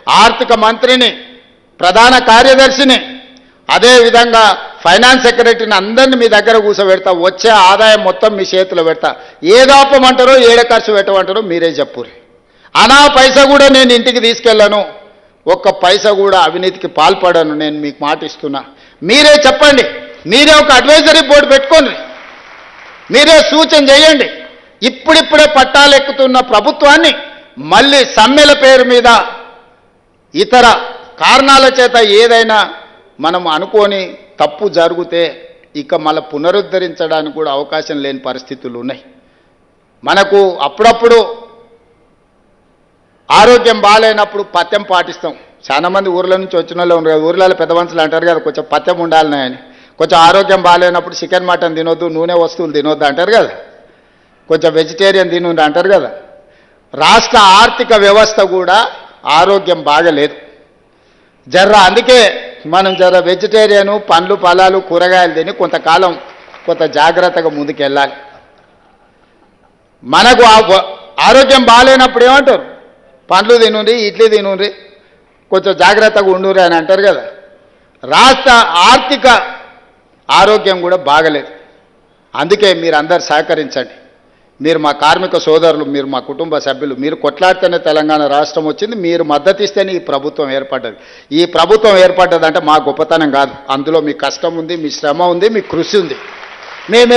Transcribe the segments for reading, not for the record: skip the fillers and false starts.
ఆర్థిక మంత్రిని, ప్రధాన కార్యదర్శిని, అదేవిధంగా ఫైనాన్స్ సెక్రటరీని అందరినీ మీ దగ్గర కూర్చోబెడతా. వచ్చే ఆదాయం మొత్తం మీ చేతిలో పెడతా. ఏదాపమంటారో ఏడ ఖర్చు పెట్టమంటారో మీరే చెప్పుర్రి. అనా పైసా కూడా నేను ఇంటికి తీసుకెళ్ళను, ఒక్క పైసా కూడా అవినీతికి పాల్పడను, నేను మీకు మాట ఇస్తున్నా. మీరే చెప్పండి, మీరే ఒక అడ్వైజరీ బోర్డు పెట్టుకోండి, మీరే సూచన చేయండి. ఇప్పుడిప్పుడే పట్టాలెక్కుతున్న ప్రభుత్వాన్ని మళ్ళీ సమ్మెల పేరు మీద ఇతర కారణాల చేత ఏదైనా మనం అనుకోని తప్పు జరిగితే ఇక మళ్ళీ పునరుద్ధరించడానికి కూడా అవకాశం లేని పరిస్థితులు ఉన్నాయి. మనకు అప్పుడప్పుడు ఆరోగ్యం బాగాలేనప్పుడు పథ్యం పాటిస్తాం. చాలామంది ఊర్ల నుంచి వచ్చిన వాళ్ళు ఉన్నారు కదా, ఊర్లలో పెద్ద మనుషులు అంటారు కదా, కొంచెం పథ్యం ఉండాలని అని. కొంచెం ఆరోగ్యం బాగాలేనప్పుడు చికెన్ మటన్ తినొద్దు, నూనె వస్తువులు తినొద్దు అంటారు కదా, కొంచెం వెజిటేరియన్ తినొద్దు అంటారు కదా. రాష్ట్ర ఆర్థిక వ్యవస్థ కూడా ఆరోగ్యం బాగలేదు అందుకే మనం వెజిటేరియను, పండ్లు ఫలాలు కూరగాయలు తిని కొంతకాలం కొంత జాగ్రత్తగా ముందుకెళ్ళాలి. మనకు ఆరోగ్యం బాగాలేనప్పుడు ఏమంటారు, పండ్లు తినుండ్రి, ఇడ్లీ తినుండ్రి, కొంచెం జాగ్రత్తగా ఉండుర్రి అని అంటారు కదా. రాష్ట్ర ఆర్థిక ఆరోగ్యం కూడా బాగలేదు. అందుకే మీరు అందరు సహకరించండి. మీరు మా కార్మిక సోదరులు, మీరు మా కుటుంబ సభ్యులు, మీరు కొట్లాడితేనే తెలంగాణ రాష్ట్రం వచ్చింది, మీరు మద్దతు ఇస్తేనే ఈ ప్రభుత్వం ఏర్పడ్డది. ఈ ప్రభుత్వం ఏర్పడ్డదంటే మా గొప్పతనం కాదు, అందులో మీ కష్టం ఉంది, మీ శ్రమ ఉంది, మీ కృషి ఉంది. మేము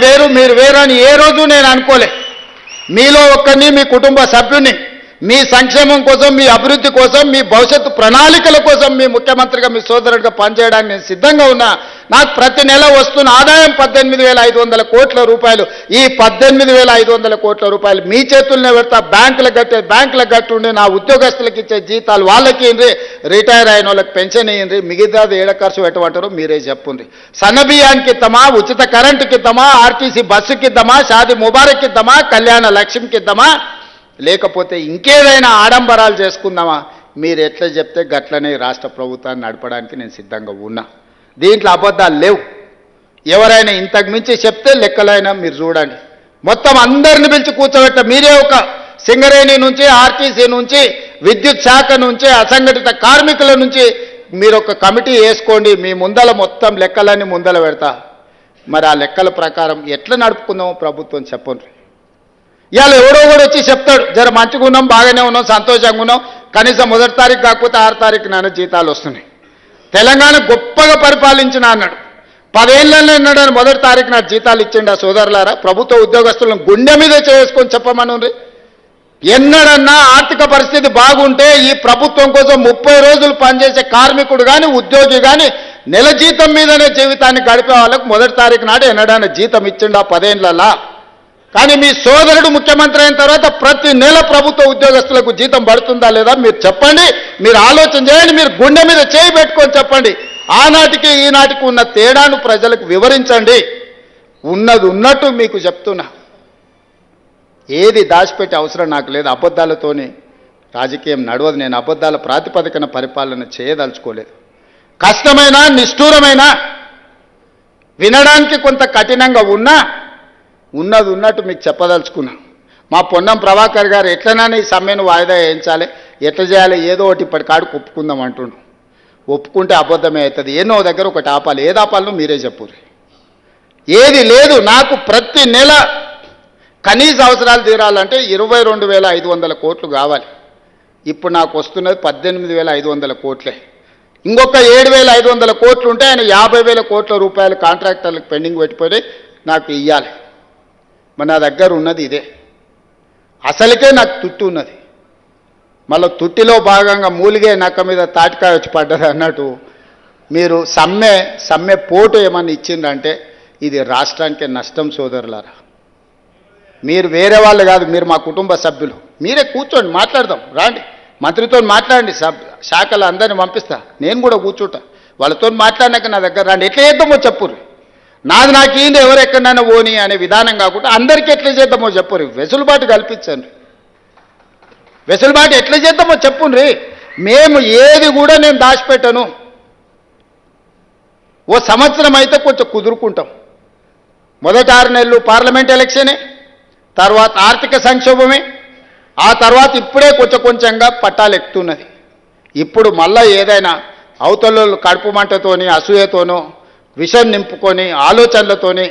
వేరు మీరు వేరు అని ఏ రోజు నేను అనుకోలే. మీలో ఒక్కరిని, మీ కుటుంబ సభ్యుని, మీ సంక్షేమం కోసం, మీ అభివృద్ధి కోసం, మీ భవిష్యత్తు ప్రణాళికల కోసం మీ ముఖ్యమంత్రిగా, మీ సోదరుడిగా పనిచేయడానికి నేను సిద్ధంగా ఉన్నా. నాకు ప్రతి నెల వస్తున్న ఆదాయం 18,500 కోట్ల రూపాయలు. ఈ 18,500 కోట్ల రూపాయలు మీ చేతుల్నే పెడతా. బ్యాంకులకు కట్టుండి నా ఉద్యోగస్తులకు ఇచ్చే జీతాలు వాళ్ళకి ఇవ్వండి, రిటైర్ అయిన వాళ్ళకి పెన్షన్ ఇవ్వండి, మిగతాది ఏడ ఖర్చు పెట్టమంటారో మీరే చెప్పుండ్రి. సన్నబియ్యానికి ఇద్దామా, ఉచిత కరెంటుకి ఇద్దామా, ఆర్టీసీ బస్సుకి ఇద్దామా, షాది ముబారక్ ఇద్దామా, కళ్యాణ లక్ష్మికి ఇద్దామా, లేకపోతే ఇంకేదైనా ఆడంబరాలు చేసుకుందామా, మీరు ఎట్లా చెప్తే గట్లనే రాష్ట్ర ప్రభుత్వాన్ని నడపడానికి నేను సిద్ధంగా ఉన్నా. దీంట్లో అబద్ధాలు లేవు. ఎవరైనా ఇంతకు మించి చెప్తే లెక్కలైనా మీరు చూడండి. మొత్తం అందరిని పిలిచి కూర్చోబెట్ట, మీరే ఒక సింగరేణి నుంచి, ఆర్టీసీ నుంచి, విద్యుత్ శాఖ నుంచి, అసంఘటిత కార్మికుల నుంచి మీరు ఒక కమిటీ వేసుకోండి. మీ ముందల మొత్తం లెక్కలన్నీ ముందల పెడతా. మరి ఆ లెక్కల ప్రకారం ఎట్లా నడుపుకుందామో ప్రభుత్వం చెప్పండి. ఇవాళ ఎవడో కూడా వచ్చి చెప్తాడు, జర మంచిగా ఉన్నాం, బాగానే ఉన్నాం, సంతోషంగా ఉన్నాం, కనీసం 1 తారీఖు కాకపోతే 6 తారీఖు నాన్న జీతాలు వస్తున్నాయి, తెలంగాణ గొప్పగా పరిపాలించిన అన్నాడు. 10 ఏళ్ళలో ఎన్నడని 1 తారీఖు నాడు జీతాలు ఇచ్చిండు. ఆ సోదరులారా, ప్రభుత్వ ఉద్యోగస్తులను గుండె మీద చేసుకొని చెప్పమనుండ్రి. ఎన్నడన్నా ఆర్థిక పరిస్థితి బాగుంటే ఈ ప్రభుత్వం కోసం 30 రోజులు పనిచేసే కార్మికుడు కానీ, ఉద్యోగి కానీ నెల జీతం మీదనే జీవితాన్ని గడిపే వాళ్ళకు 1 తారీఖు నాడు ఎన్నడన్నా జీతం ఇచ్చిండు ఆ 10 ఏళ్ళలా. కానీ మీ సోదరుడు ముఖ్యమంత్రి అయిన తర్వాత ప్రతి నెల ప్రభుత్వ ఉద్యోగస్తులకు జీతం పడుతుందా లేదా మీరు చెప్పండి. మీరు ఆలోచన చేయండి, మీరు గుండె మీద చేయి పెట్టుకొని చెప్పండి. ఆనాటికి ఈనాటికి ఉన్న తేడాను ప్రజలకు వివరించండి. ఉన్నది ఉన్నట్టు మీకు చెప్తున్నా, ఏది దాచిపెట్టే అవసరం నాకు లేదు. అబద్ధాలతోని రాజకీయం నడవదు. నేను అబద్ధాల ప్రాతిపదికన పరిపాలన చేయదలుచుకోలేదు. కష్టమైన, నిష్ఠూరమైన, వినడానికి కొంత కఠినంగా ఉన్నా ఉన్నది ఉన్నట్టు మీకు చెప్పదలుచుకున్నా. మా పొన్నం ప్రభాకర్ గారు ఎట్లనైనా ఈ సమ్మెను వాయిదా వేయించాలి, ఎట్లా చేయాలి, ఏదో ఒకటి ఇప్పటికాడికి ఒప్పుకుందాం అంటుండు. ఒప్పుకుంటే అబద్ధమే అవుతుంది. ఎన్నో దగ్గర ఒకటి ఆపాలి. ఏది ఆపాలనో మీరే చెప్పుర్రి. ఏది లేదు. నాకు ప్రతి నెల కనీస అవసరాలు తీరాలంటే 22,500 కోట్లు కావాలి. ఇప్పుడు నాకు వస్తున్నది 18,500 కోట్లే. ఇంకొక 7,500 కోట్లు ఉంటే ఆయన 50,000 కోట్ల రూపాయలు కాంట్రాక్టర్లకు పెండింగ్ పెట్టిపోయి నాకు ఇవ్వాలి. మరి నా దగ్గర ఉన్నది ఇదే. అసలుకే నాకు తుట్టి ఉన్నది. మళ్ళీ తుట్టిలో భాగంగా మూలిగే నక్క మీద తాటికాయ వచ్చి పడ్డది అన్నట్టు మీరు సమ్మె పోటు ఏమన్నా ఇచ్చిందంటే ఇది రాష్ట్రానికి నష్టం సోదరులారా. మీరు వేరే వాళ్ళు కాదు, మీరు మా కుటుంబ సభ్యులు. మీరే కూర్చోండి, మాట్లాడదాం, రాండి, మంత్రితో మాట్లాడండి, శాఖలు అందరినీ పంపిస్తా, నేను కూడా కూర్చుంటా, వాళ్ళతో మాట్లాడినాక నా దగ్గర రండి. ఎట్లా చేద్దామో చెప్పుర్రి. నాది నాకు ఏంది, ఎవరు ఎక్కడైనా ఓని అనే విధానం కాకుండా అందరికీ ఎట్లా చేద్దామో చెప్పుర్రి. వెసులుబాటు కల్పించండి. వెసులుబాటు ఎట్లా చేద్దామో చెప్పుండ్రి. మేము ఏది కూడా నేను దాచిపెట్టను. ఓ సంవత్సరం అయితే కొంచెం కుదురుకుంటాం. మొదటి 6 నెలలు పార్లమెంట్ ఎలక్షనే, తర్వాత ఆర్థిక సంక్షోభమే, ఆ తర్వాత ఇప్పుడే కొంచెంగా పట్టాలు ఎక్కుతున్నది. ఇప్పుడు మళ్ళా ఏదైనా అవతల కడుపు మంటతోని అసూయతోనో విషం నింపుకొని ఆలోచనలతోని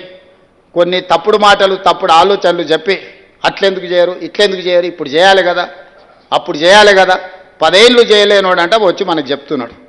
కొన్ని తప్పుడు మాటలు తప్పుడు ఆలోచనలు చెప్పి అట్లెందుకు చేయరు ఇట్లెందుకు చేయరు ఇప్పుడు చేయాలి కదా అప్పుడు చేయాలి కదా 10 ఏళ్ళు చేయలేనోడంట వచ్చి మనకు చెప్తున్నాడు.